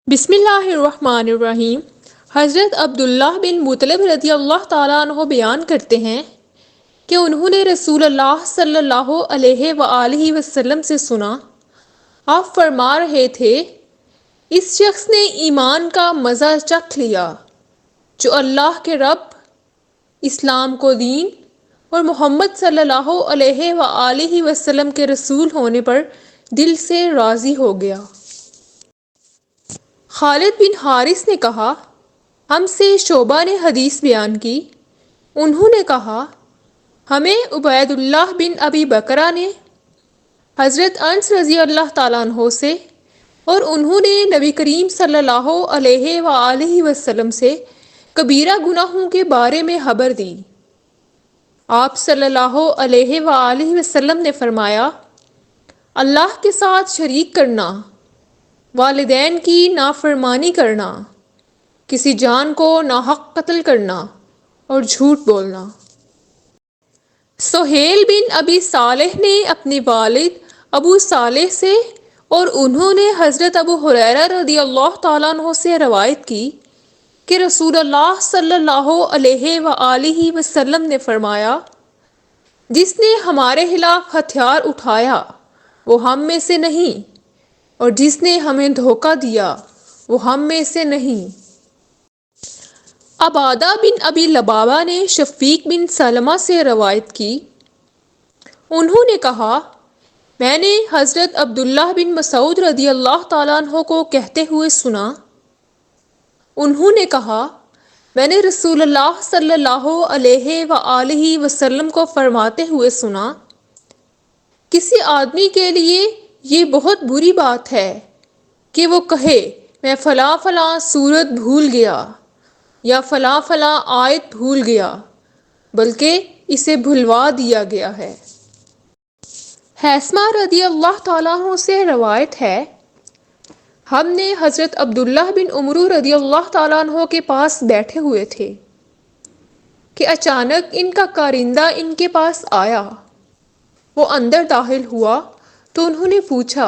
بسم اللہ الرحمن الرحیم۔ حضرت عبداللہ بن مطلب رضی اللہ تعالیٰ عنہ بیان کرتے ہیں کہ انہوں نے رسول اللہ صلی اللہ علیہ وآلہ وسلم سے سنا، آپ فرما رہے تھے، اس شخص نے ایمان کا مزہ چکھ لیا جو اللہ کے رب، اسلام کو دین اور محمد صلی اللہ علیہ وآلہ وسلم کے رسول ہونے پر دل سے راضی ہو گیا۔ خالد بن حارث نے کہا، ہم سے شعبہ نے حدیث بیان کی، انہوں نے کہا، ہمیں عبید اللہ بن ابی بکرہ نے حضرت انس رضی اللہ تعالیٰ عنہ سے، اور انہوں نے نبی کریم صلی اللہ علیہ وآلہ وسلم سے کبیرہ گناہوں کے بارے میں خبر دی۔ آپ صلی اللہ علیہ وآلہ وسلم نے فرمایا، اللہ کے ساتھ شریک کرنا، والدین کی نافرمانی کرنا، کسی جان کو ناحق قتل کرنا اور جھوٹ بولنا۔ سہیل بن ابی صالح نے اپنے والد ابو صالح سے اور انہوں نے حضرت ابو ہریرہ رضی اللہ تعالیٰ عنہ سے روایت کی کہ رسول اللہ صلی اللہ علیہ وآلہ وسلم نے فرمایا، جس نے ہمارے خلاف ہتھیار اٹھایا وہ ہم میں سے نہیں، اور جس نے ہمیں دھوکہ دیا وہ ہم میں سے نہیں۔ عبادہ بن ابی لبابہ نے شفیق بن سلمہ سے روایت کی، انہوں نے کہا، میں نے حضرت عبداللہ بن مسعود رضی اللہ تعالیٰ عنہ کو کہتے ہوئے سنا، انہوں نے کہا، میں نے رسول اللہ صلی اللہ علیہ وآلہ وسلم کو فرماتے ہوئے سنا، کسی آدمی کے لیے یہ بہت بری بات ہے کہ وہ کہے میں فلاں فلاں سورت بھول گیا یا فلاں فلاں آیت بھول گیا، بلکہ اسے بھلوا دیا گیا ہے۔ حیثمہ رضی اللہ تعالیٰ عنہ سے روایت ہے، ہم نے حضرت عبداللہ بن عمرو رضی اللہ تعالیٰ عنہ کے پاس بیٹھے ہوئے تھے کہ اچانک ان کا کارندہ ان کے پاس آیا۔ وہ اندر داخل ہوا تو انہوں نے پوچھا،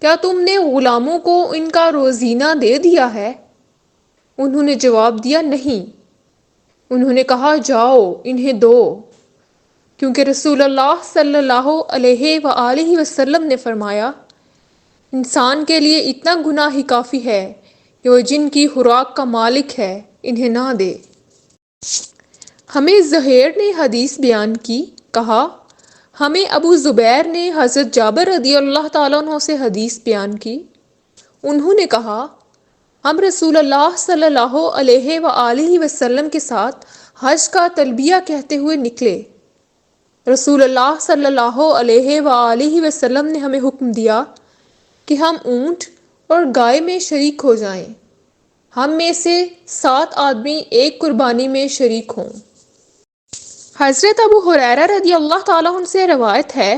کیا تم نے غلاموں کو ان کا روزینہ دے دیا ہے؟ انہوں نے جواب دیا، نہیں۔ انہوں نے کہا، جاؤ انہیں دو، کیونکہ رسول اللہ صلی اللہ علیہ وآلہ وسلم نے فرمایا، انسان کے لیے اتنا گناہ ہی کافی ہے کہ وہ جن کی خوراک کا مالک ہے انہیں نہ دے۔ ہمیں زہیر نے حدیث بیان کی، کہا، ہمیں ابو زبیر نے حضرت جابر رضی اللہ تعالیٰ عنہ سے حدیث بیان کی، انہوں نے کہا، ہم رسول اللہ صلی اللہ علیہ وآلہ وسلم کے ساتھ حج کا تلبیہ کہتے ہوئے نکلے۔ رسول اللہ صلی اللہ علیہ وآلہ وسلم نے ہمیں حکم دیا کہ ہم اونٹ اور گائے میں شریک ہو جائیں، ہم میں سے 7 آدمی ایک قربانی میں شریک ہوں۔ حضرت ابو ہریرہ رضی اللہ تعالیٰ عنہ سے روایت ہے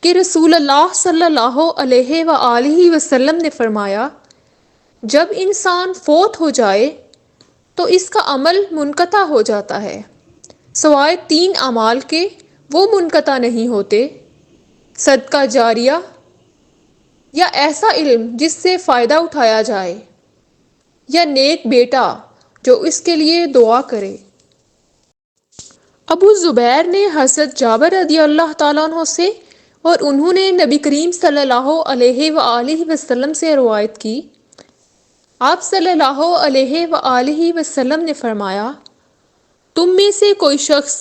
کہ رسول اللہ صلی اللہ علیہ وآلہ وسلم نے فرمایا، جب انسان فوت ہو جائے تو اس کا عمل منقطع ہو جاتا ہے، سوائے 3 اعمال کے وہ منقطع نہیں ہوتے، صدقہ جاریہ یا ایسا علم جس سے فائدہ اٹھایا جائے، یا نیک بیٹا جو اس کے لیے دعا کرے۔ ابو زبیر نے حضرت جابر رضی اللہ تعالیٰ عنہ سے اور انہوں نے نبی کریم صلی اللہ علیہ وآلہ وسلم سے روایت کی، آپ صلی اللہ علیہ وآلہ وسلم نے فرمایا، تم میں سے کوئی شخص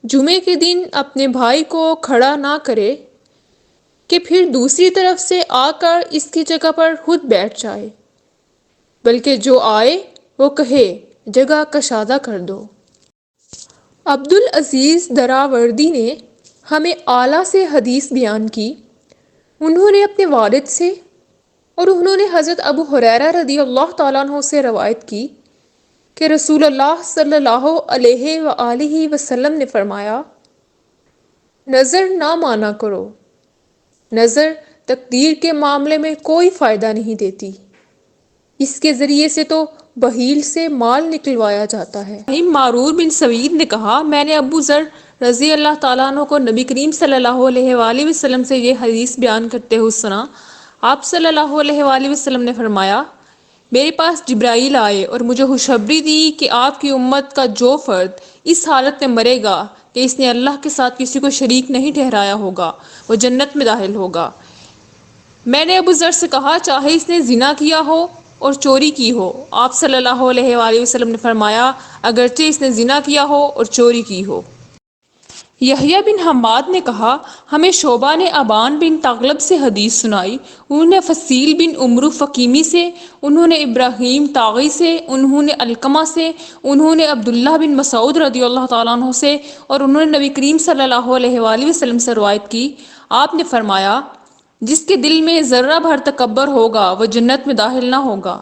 جمعے کے دن اپنے بھائی کو کھڑا نہ کرے کہ پھر دوسری طرف سے آ کر اس کی جگہ پر خود بیٹھ جائے، بلکہ جو آئے وہ کہے جگہ کشادہ کر دو۔ عبدالعزیز دراوردی نے ہمیں اعلیٰ سے حدیث بیان کی، انہوں نے اپنے والد سے اور انہوں نے حضرت ابو ہریرہ رضی اللہ تعالیٰ عنہ سے روایت کی کہ رسول اللہ صلی اللہ علیہ وآلہ وسلم نے فرمایا، نظر نہ مانا کرو، نظر تقدیر کے معاملے میں کوئی فائدہ نہیں دیتی، اس کے ذریعے سے تو بخیل سے مال نکلوایا جاتا ہے۔ معرور بن سوید نے کہا، میں نے ابو ذر رضی اللہ تعالیٰ عنہ کو نبی کریم صلی اللہ علیہ وآلہ وسلم سے یہ حدیث بیان کرتے ہوئے سنا، آپ صلی اللہ علیہ وآلہ وسلم نے فرمایا، میرے پاس جبرائیل آئے اور مجھے خوشخبری دی کہ آپ کی امت کا جو فرد اس حالت میں مرے گا کہ اس نے اللہ کے ساتھ کسی کو شریک نہیں ٹھہرایا ہوگا، وہ جنت میں داخل ہوگا۔ میں نے ابو ذر سے کہا، چاہے اس نے زنا کیا ہو اور چوری کی ہو؟ آپ صلی اللہ علیہ وآلہ وسلم نے فرمایا، اگرچہ اس نے زنا کیا ہو اور چوری کی ہو۔ یحییٰ بن حماد نے کہا، ہمیں شعبہ نے ابان بن تغلب سے حدیث سنائی، انہوں نے فصیل بن عمرو فقیمی سے، انہوں نے ابراہیم طاغی سے، انہوں نے علقمہ سے، انہوں نے عبداللہ بن مسعود رضی اللہ تعالیٰ عنہ سے، اور انہوں نے نبی کریم صلی اللہ علیہ وآلہ وسلم سے روایت کی۔ آپ نے فرمایا، جس کے دل میں ذرہ بھر تکبر ہوگا وہ جنت میں داخل نہ ہوگا۔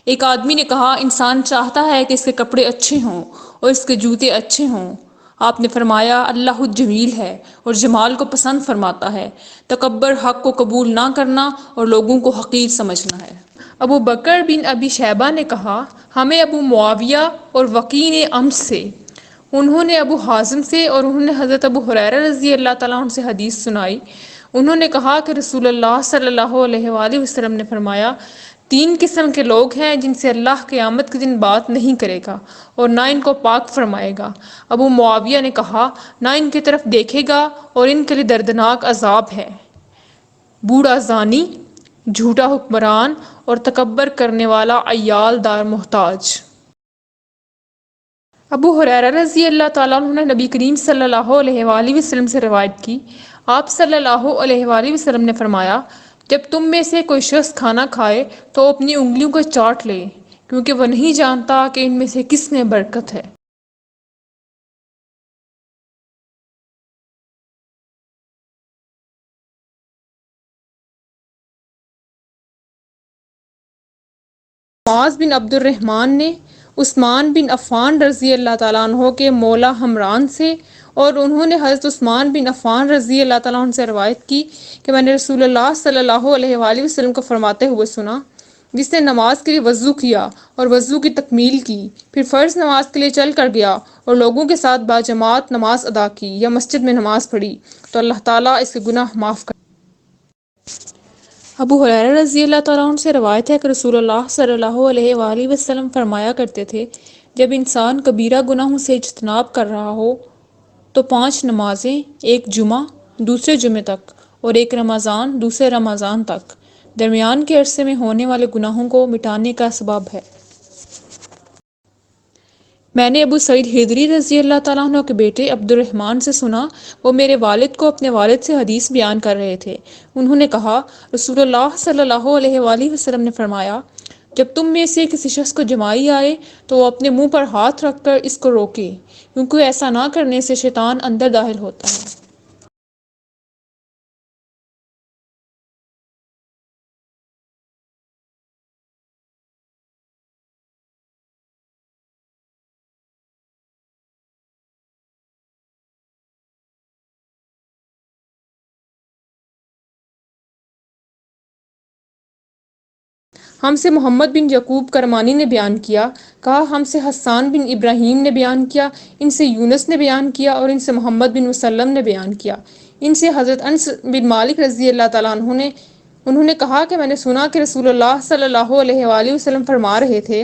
ایک آدمی نے کہا، انسان چاہتا ہے کہ اس کے کپڑے اچھے ہوں اور اس کے جوتے اچھے ہوں۔ آپ نے فرمایا، اللہ جمیل ہے اور جمال کو پسند فرماتا ہے۔ تکبر حق کو قبول نہ کرنا اور لوگوں کو حقیر سمجھنا ہے۔ ابو بکر بن ابی شیبہ نے کہا، ہمیں ابو معاویہ اور وقیع نے امس سے، انہوں نے ابو حازم سے، اور انہوں نے حضرت ابو ہریرہ رضی اللہ تعالیٰ عنہ سے حدیث سنائی۔ انہوں نے کہا کہ رسول اللہ صلی اللہ علیہ وآلہ وسلم نے فرمایا، تین قسم کے لوگ ہیں جن سے اللہ قیامت کے دن بات نہیں کرے گا اور نہ ان کو پاک فرمائے گا۔ ابو معاویہ نے کہا، نہ ان کی طرف دیکھے گا اور ان کے لیے دردناک عذاب ہے۔ بوڑھا زانی، جھوٹا حکمران اور تکبر کرنے والا عیال دار محتاج۔ ابو ہریرہ رضی اللہ تعالیٰ عنہ نے نبی کریم صلی اللہ علیہ وآلہ وسلم سے روایت کی، آپ صلی اللہ علیہ وآلہ وسلم نے فرمایا، جب تم میں سے کوئی شخص کھانا کھائے تو اپنی انگلیوں کو چاٹ لے، کیونکہ وہ نہیں جانتا کہ ان میں سے کس میں برکت ہے۔ معاذ بن عبد الرحمن نے عثمان بن عفان رضی اللہ تعالیٰ عنہ کے مولا حمران سے، اور انہوں نے حضرت عثمان بن عفان رضی اللہ تعالیٰ عنہ سے روایت کی کہ میں نے رسول اللہ صلی اللہ علیہ وآلہ وسلم کو فرماتے ہوئے سنا، جس نے نماز کے لیے وضو کیا اور وضو کی تکمیل کی، پھر فرض نماز کے لیے چل کر گیا اور لوگوں کے ساتھ باجماعت نماز ادا کی یا مسجد میں نماز پڑھی، تو اللہ تعالیٰ اس کے گناہ معاف کر۔ ابو ہریرہ رضی اللہ تعالیٰ عنہ سے روایت ہے کہ رسول اللہ صلی اللہ علیہ وآلہ وسلم فرمایا کرتے تھے، جب انسان کبیرہ گناہوں سے اجتناب کر رہا ہو تو 5 نمازیں، ایک جمعہ دوسرے جمعے تک اور ایک رمضان دوسرے رمضان تک، درمیان کے عرصے میں ہونے والے گناہوں کو مٹانے کا سبب ہے۔ میں نے ابو سعید خدری رضی اللہ تعالیٰ عنہ کے بیٹے عبد الرحمن سے سنا، وہ میرے والد کو اپنے والد سے حدیث بیان کر رہے تھے۔ انہوں نے کہا، رسول اللہ صلی اللہ علیہ وآلہ وسلم نے فرمایا، جب تم میں سے کسی شخص کو جمائی آئے تو وہ اپنے منہ پر ہاتھ رکھ کر اس کو روکے، کیونکہ ایسا نہ کرنے سے شیطان اندر داخل ہوتا ہے۔ ہم سے محمد بن یعقوب کرمانی نے بیان کیا، کہا ہم سے حسان بن ابراہیم نے بیان کیا، ان سے یونس نے بیان کیا، اور ان سے محمد بن مسلم نے بیان کیا، ان سے حضرت انس بن مالک رضی اللہ تعالیٰ عنہ نے، انہوں نے کہا کہ میں نے سنا کہ رسول اللہ صلی اللہ علیہ وآلہ وسلم فرما رہے تھے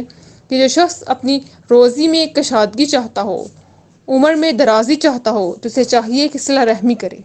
کہ جو شخص اپنی روزی میں کشادگی چاہتا ہو، عمر میں درازی چاہتا ہو، تو اسے چاہیے کہ صلہ رحمی کرے۔